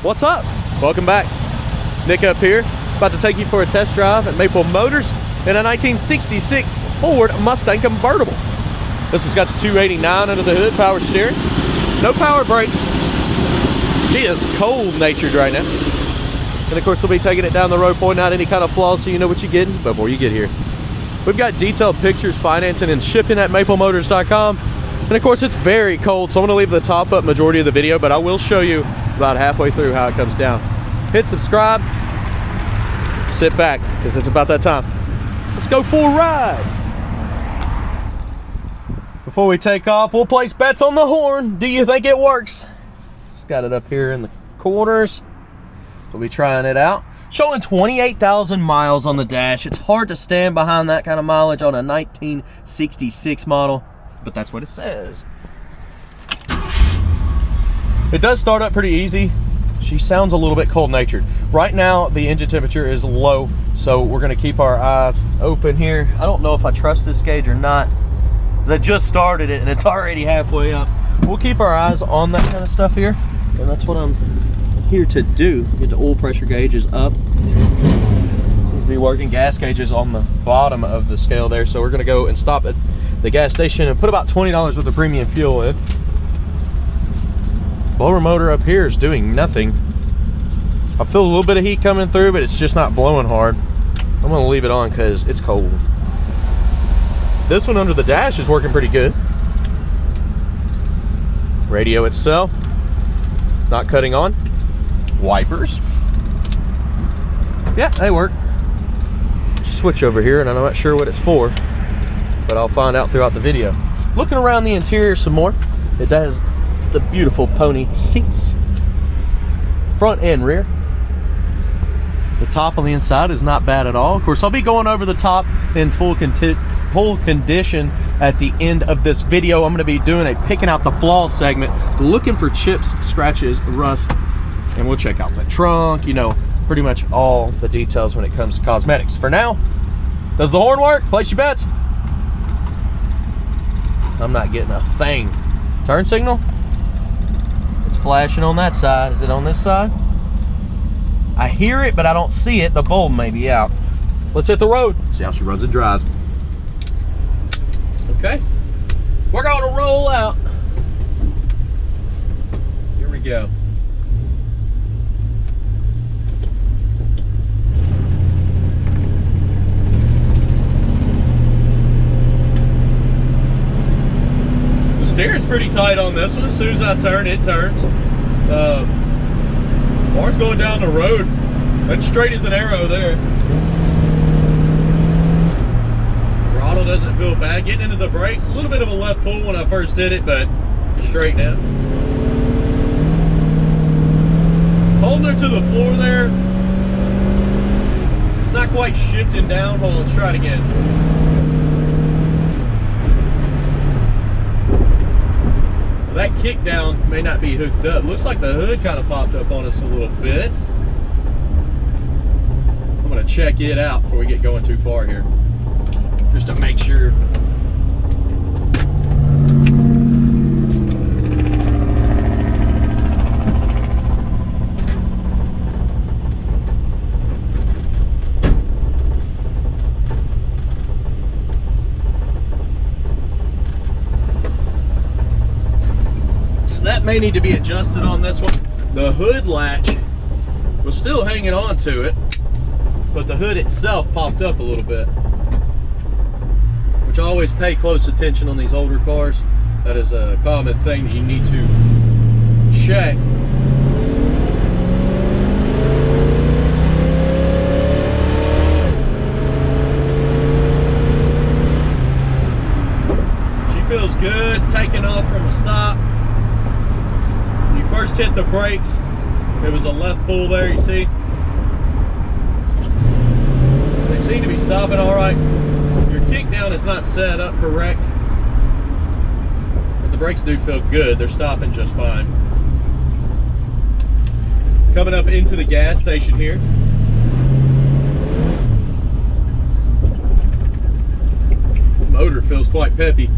What's up? Welcome back. Nick up here, about to take you for a test drive at Maple Motors in a 1966 Ford Mustang Convertible. This one's got the 289 under the hood, power steering, no power brakes. She is cold-natured right now. And of course, we'll be taking it down the road, pointing out any kind of flaws so you know what you're getting before you get here. We've got detailed pictures, financing, and shipping at maplemotors.com. And of course, it's very cold, so I'm gonna leave the top up majority of the video, but I will show you about halfway through how it comes down. Hit subscribe, sit back, because it's about that time. Let's go for a ride. Before we take off, we'll place bets on the horn. Do you think it works? It's got it up here in the corners. We'll be trying it out. Showing 28,000 miles on the dash. It's hard to stand behind that kind of mileage on a 1966 model, but that's what it says. It does start up pretty easy. She sounds a little bit cold-natured. Right now, the engine temperature is low, so we're gonna keep our eyes open here. I don't know if I trust this gauge or not. I just started it and it's already halfway up. We'll keep our eyes on that kind of stuff here, and that's what I'm here to do. Get the oil pressure gauges up. Needs to be working. Gas gauges on the bottom of the scale there, so we're gonna go and stop at the gas station and put about $20 worth of premium fuel in. Blower motor up here is doing nothing. I feel a little bit of heat coming through, but it's just not blowing hard. I'm gonna leave it on because it's cold. This one under the dash is working pretty good. Radio itself, not cutting on. Wipers, yeah, they work. Switch over here, and I'm not sure what it's for, but I'll find out throughout the video. Looking around the interior some more, it has the beautiful pony seats, front and rear. The top on the inside is not bad at all. Of course, I'll be going over the top in full condition at the end of this video. I'm going to be doing a picking out the flaws segment, looking for chips, scratches, rust, and we'll check out the trunk, you know, pretty much all the details when it comes to cosmetics. For now, does the horn work? Place your bets. I'm not getting a thing. Turn signal. It's flashing on that side. Is it on this side? I hear it, but I don't see it. The bulb may be out. Let's hit the road. See how she runs and drives. Okay. We're going to roll out. Here we go. The steering's pretty tight on this one. As soon as I turn, it turns. Bar's going down the road. That's straight as an arrow there. Throttle doesn't feel bad. Getting into the brakes, a little bit of a left pull when I first did it, but straight now. Holding her to the floor there. It's not quite shifting down. Hold on, let's try it again. That kick down may not be hooked up. Looks like the hood kind of popped up on us a little bit. I'm going to check it out before we get going too far here, just to make sure. That may need to be adjusted on this one. The hood latch was still hanging on to it, but the hood itself popped up a little bit, which I always pay close attention on these older cars. That is a common thing that you need to check. She feels good taking off from the stop. First hit the brakes, it was a left pull there, you see. They seem to be stopping all right. Your kick down is not set up correct, but the brakes do feel good. They're stopping just fine. Coming up into the gas station here. Motor feels quite peppy.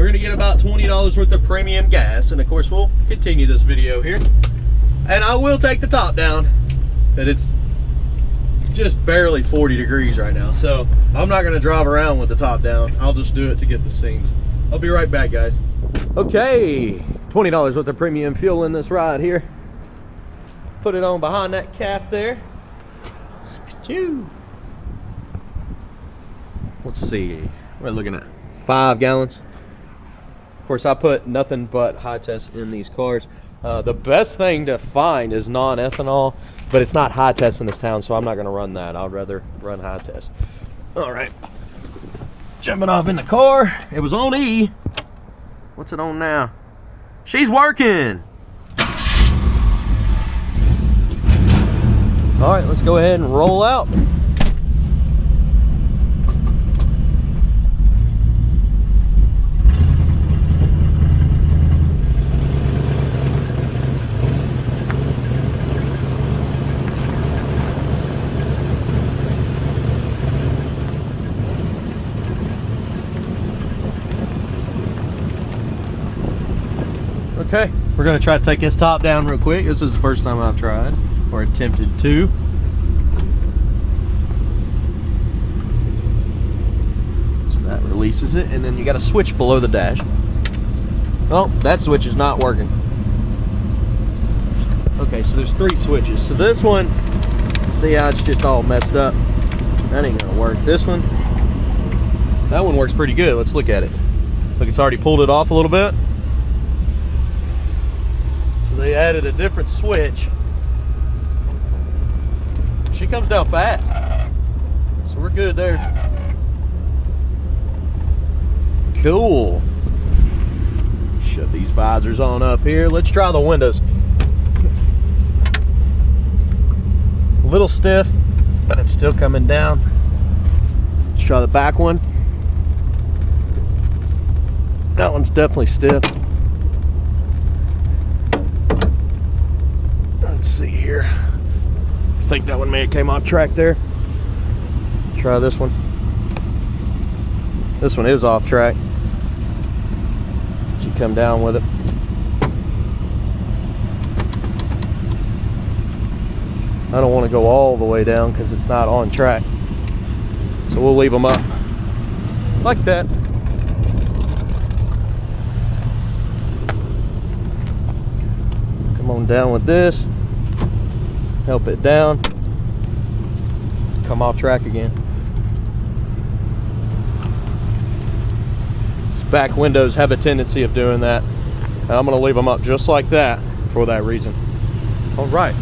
We're gonna get about $20 worth of premium gas, and of course we'll continue this video here. And I will take the top down, but it's just barely 40 degrees right now, so I'm not gonna drive around with the top down. I'll just do it to get the scenes. I'll be right back, guys. Okay, $20 worth of premium fuel in this ride here. Put it on behind that cap there. Let's see, we're looking at 5 gallons. Of course, I put nothing but high test in these cars. The best thing to find is non-ethanol, but it's not high test in this town, so I'm not gonna run that. I'd rather run high test. All right, jumping off in the car. It was on E. What's it on now? She's working. All right, let's go ahead and roll out. Okay, we're gonna try to take this top down real quick. This is the first time I've tried or attempted to. So that releases it, and then you got a switch below the dash. Oh, that switch is not working. Okay, so there's 3 switches. So this one, see how it's just all messed up? That ain't gonna work. This one, that one works pretty good. Let's look at it. Look, it's already pulled it off a little bit. They added a different switch. She comes down fast, so we're good there. Cool. Shut these visors on up here. Let's try the windows. A little stiff, but it's still coming down. Let's try the back one. That one's definitely stiff. Let's see here. I think that one may have came off track there. Try this one. This one is off track. Should come down with it. I don't want to go all the way down because it's not on track. So we'll leave them up like that. Come on down with this. Help it down. Come off track again. These back windows have a tendency of doing that. And I'm going to leave them up just like that for that reason. All right.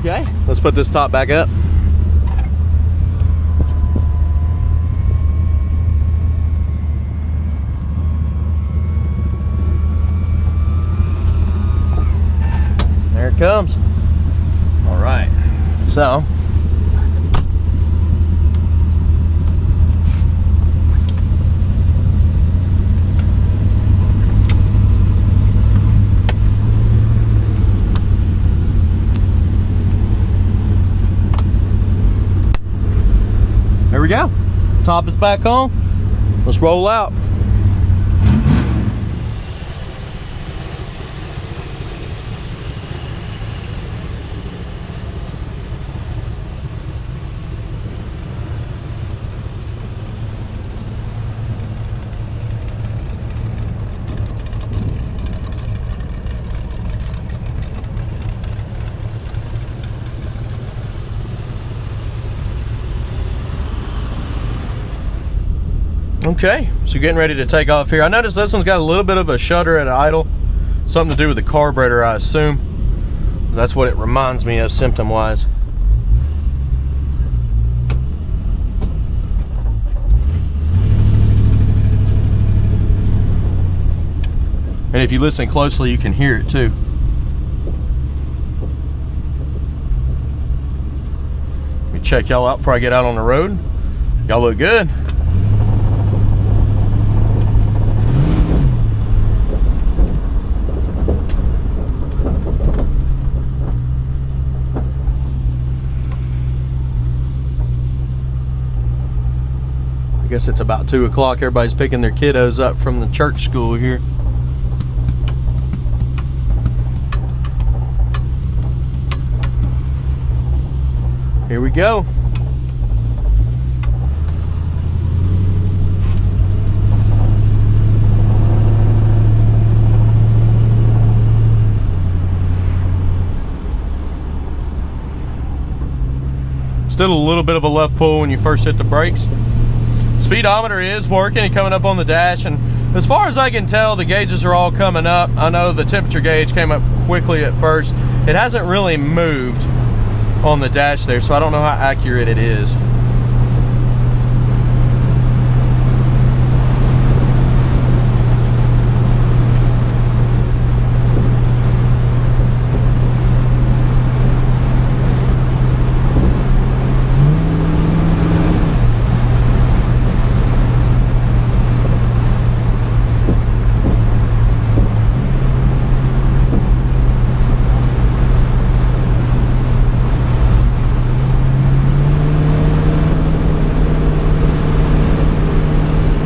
Okay, let's put this top back up. There it comes. All right, so There we go. Top is back on. Let's roll out. Okay, so getting ready to take off here. I noticed this one's got a little bit of a shudder at idle. Something to do with the carburetor, I assume. That's what it reminds me of symptom-wise. And if you listen closely, you can hear it too. Let me check y'all out before I get out on the road. Y'all look good. I guess it's about 2 o'clock. Everybody's picking their kiddos up from the church school here. Here we go. Still a little bit of a left pull when you first hit the brakes. Speedometer is working and coming up on the dash, and as far as I can tell, the gauges are all coming up. I know the temperature gauge came up quickly at first. It hasn't really moved on the dash there, so I don't know how accurate it is.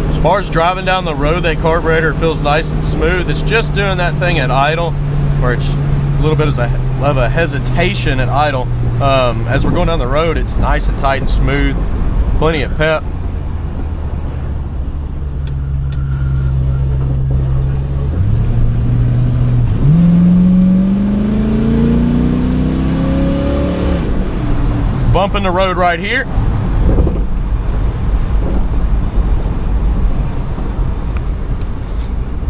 As far as driving down the road, that carburetor feels nice and smooth. It's just doing that thing at idle, where it's a little bit of a hesitation at idle. As we're going down the road, it's nice and tight and smooth. Plenty of pep. Bumping the road right here.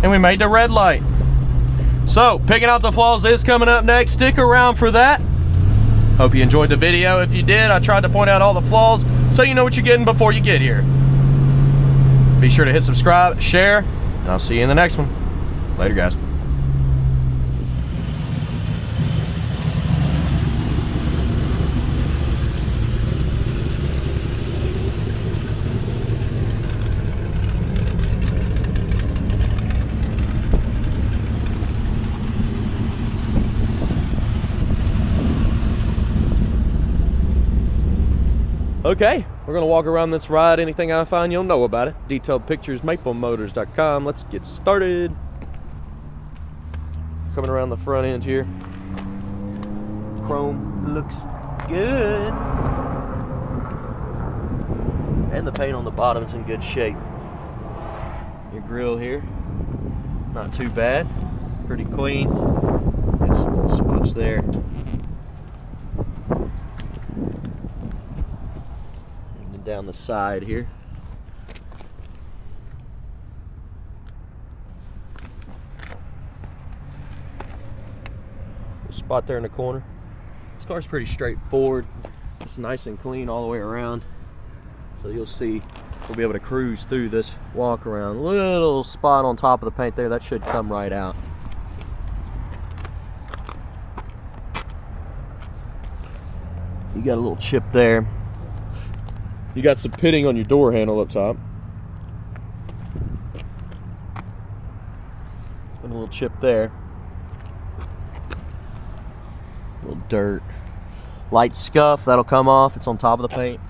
And we made the red light. So, picking out the flaws is coming up next. Stick around for that. Hope you enjoyed the video. If you did, I tried to point out all the flaws so you know what you're getting before you get here. Be sure to hit subscribe, share, and I'll see you in the next one. Later, guys. Okay, we're gonna walk around this ride. Anything I find, you'll know about it. Detailed pictures, maplemotors.com. Let's get started. Coming around the front end here. Chrome looks good. And the paint on the bottom is in good shape. Your grill here, not too bad. Pretty clean. Got some little spots there. Down the side here. Spot there in the corner. This car's pretty straightforward. It's nice and clean all the way around. So you'll see we'll be able to cruise through this walk around. Little spot on top of the paint there, that should come right out. You got a little chip there. You got some pitting on your door handle up top. And a little chip there. A little dirt. Light scuff, that'll come off. It's on top of the paint.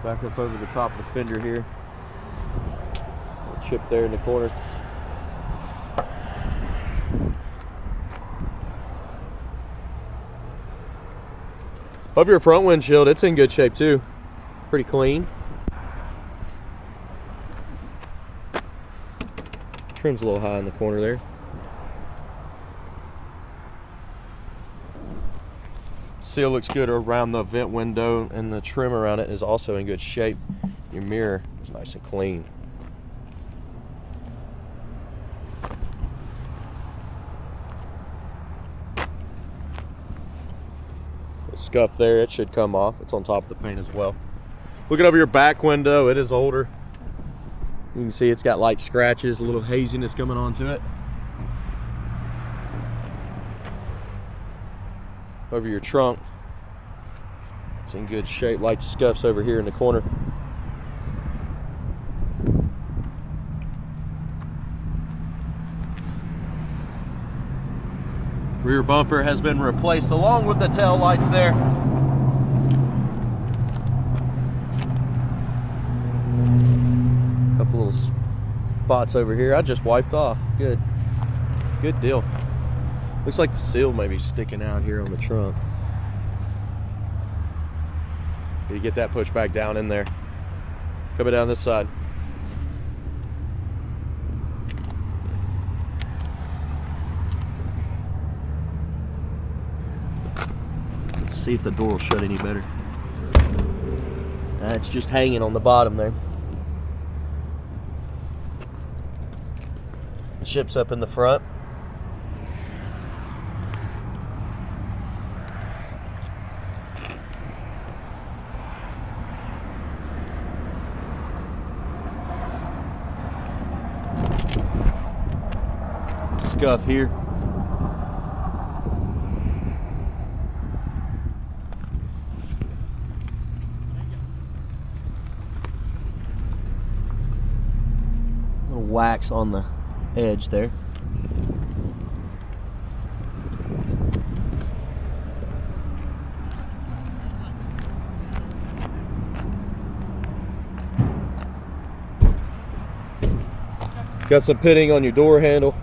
Back up over the top of the fender here. A chip there in the corner. Over your front windshield, it's in good shape too. Pretty clean. Trim's a little high in the corner there. Seal looks good around the vent window, and the trim around it is also in good shape. Your mirror is nice and clean. The scuff there, it should come off. It's on top of the paint as well. Looking over your back window, it is older. You can see it's got light scratches, a little haziness coming onto it. Over your trunk, it's in good shape. Light scuffs over here in the corner. Rear bumper has been replaced along with the tail lights there. Couple little spots over here I just wiped off. Good deal. Looks like the seal may be sticking out here on the trunk. You get that pushed back down in there. Coming down this side. Let's see if the door will shut any better. It's just hanging on the bottom there. The ship's up in the front. Scuff here. Little wax on the edge there. Got some pitting on your door handle.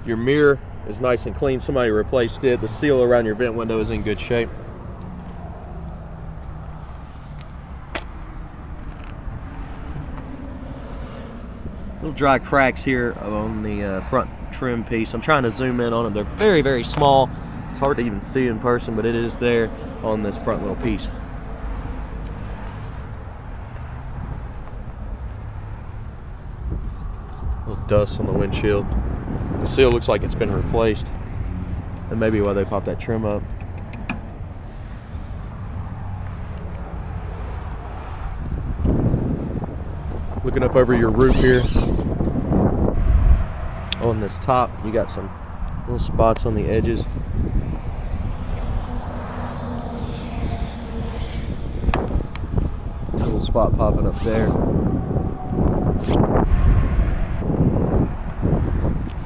Your mirror is nice and clean. Somebody replaced it. The seal around your vent window is in good shape. Little dry cracks here on the front trim piece. I'm trying to zoom in on them. They're very, very small. It's hard to even see in person, but it is there on this front little piece. Little dust on the windshield. The seal looks like it's been replaced. And maybe why they popped that trim up. Looking up over your roof here. On this top, you got some little spots on the edges. A little spot popping up there.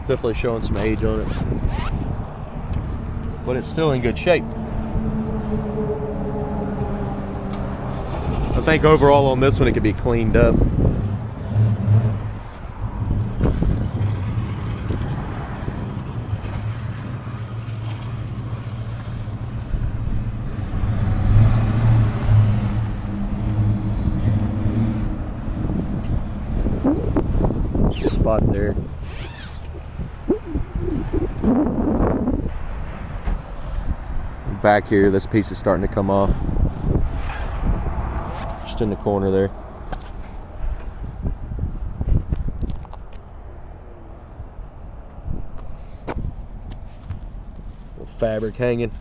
Definitely showing some age on it, but it's still in good shape. I think overall on this one it could be cleaned up. Spot there. Back here, this piece is starting to come off. Just in the corner there. Little fabric hanging.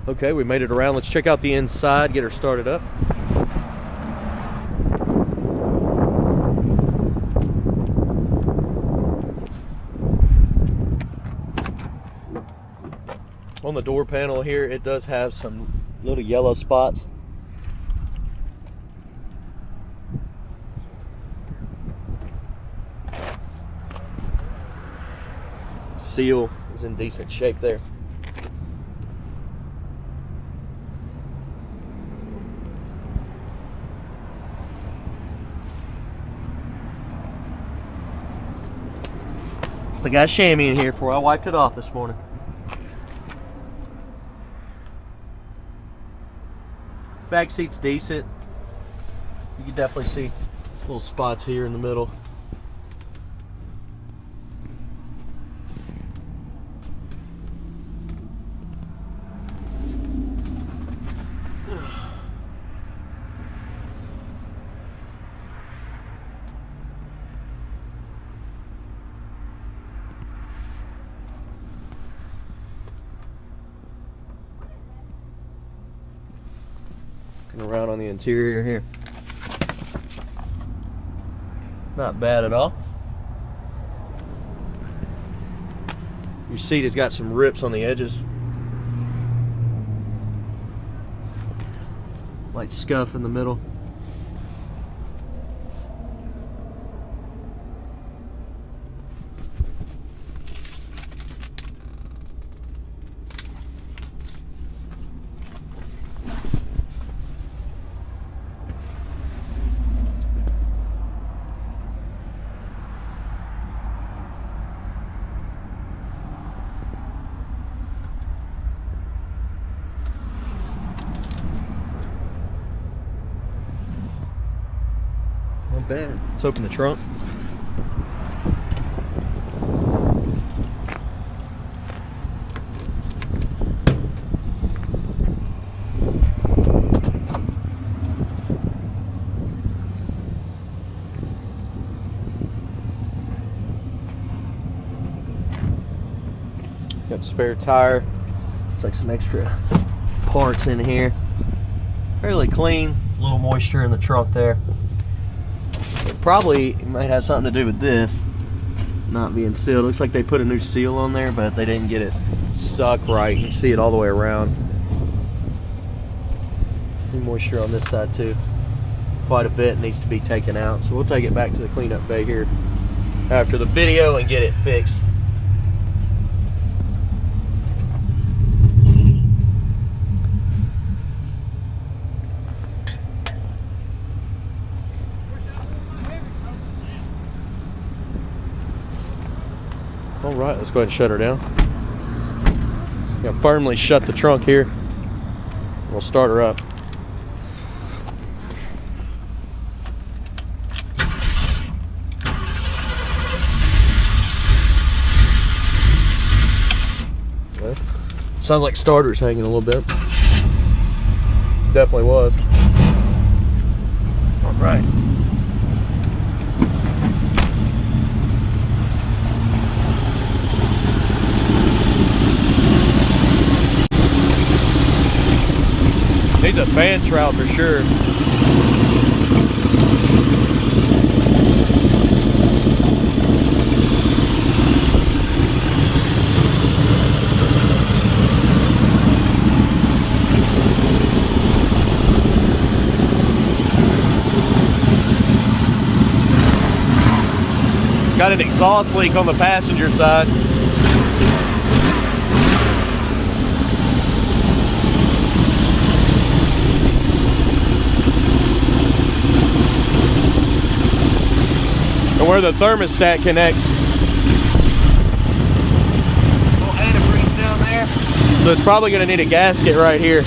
Okay, we made it around. Let's check out the inside, get her started up. On the door panel here, it does have some little yellow spots. seal is in decent shape there. So I got chamois in here before I wiped it off this morning. Back seat's decent. You can definitely see little spots here in the middle. Looking around on the interior here. Not bad at all. Your seat has got some rips on the edges. Like scuff in the middle. Not bad. Let's open the trunk. Got a spare tire. Looks like some extra parts in here. Fairly clean. A little moisture in the trunk there. Probably it might have something to do with this not being sealed. Looks like they put a new seal on there, but they didn't get it stuck right. You can see it all the way around. Any moisture on this side too. Quite a bit needs to be taken out, so we'll take it back to the cleanup bay here after the video and get it fixed. All right, let's go ahead and shut her down. Firmly shut the trunk here. We'll start her up. Well, sounds like starter's hanging a little bit. Definitely was. All right. Needs a fan shroud for sure. Got an exhaust leak on the passenger side. And where the thermostat connects, little antifreeze down there. So it's probably going to need a gasket right here.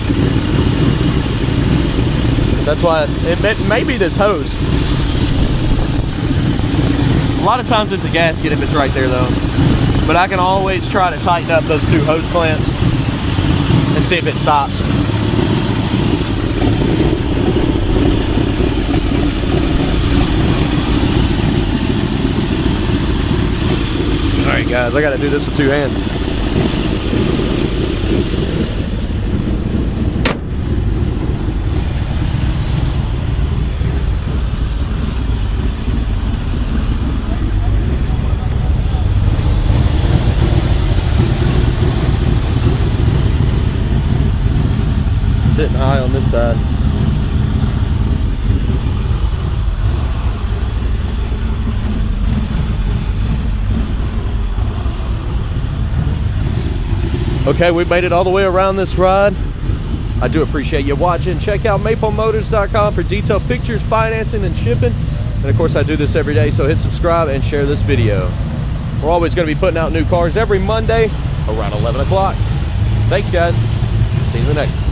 That's why it may be this hose. A lot of times it's a gasket if it's right there though. But I can always try to tighten up those two hose clamps and see if it stops. Alright guys, I gotta do this with two hands. Sitting high on this side. Okay, we made it all the way around this ride. I do appreciate you watching. Check out maplemotors.com for detailed pictures, financing, and shipping. And of course, I do this every day, so hit subscribe and share this video. We're always going to be putting out new cars every Monday around 11 o'clock. Thanks, guys. See you in the next one.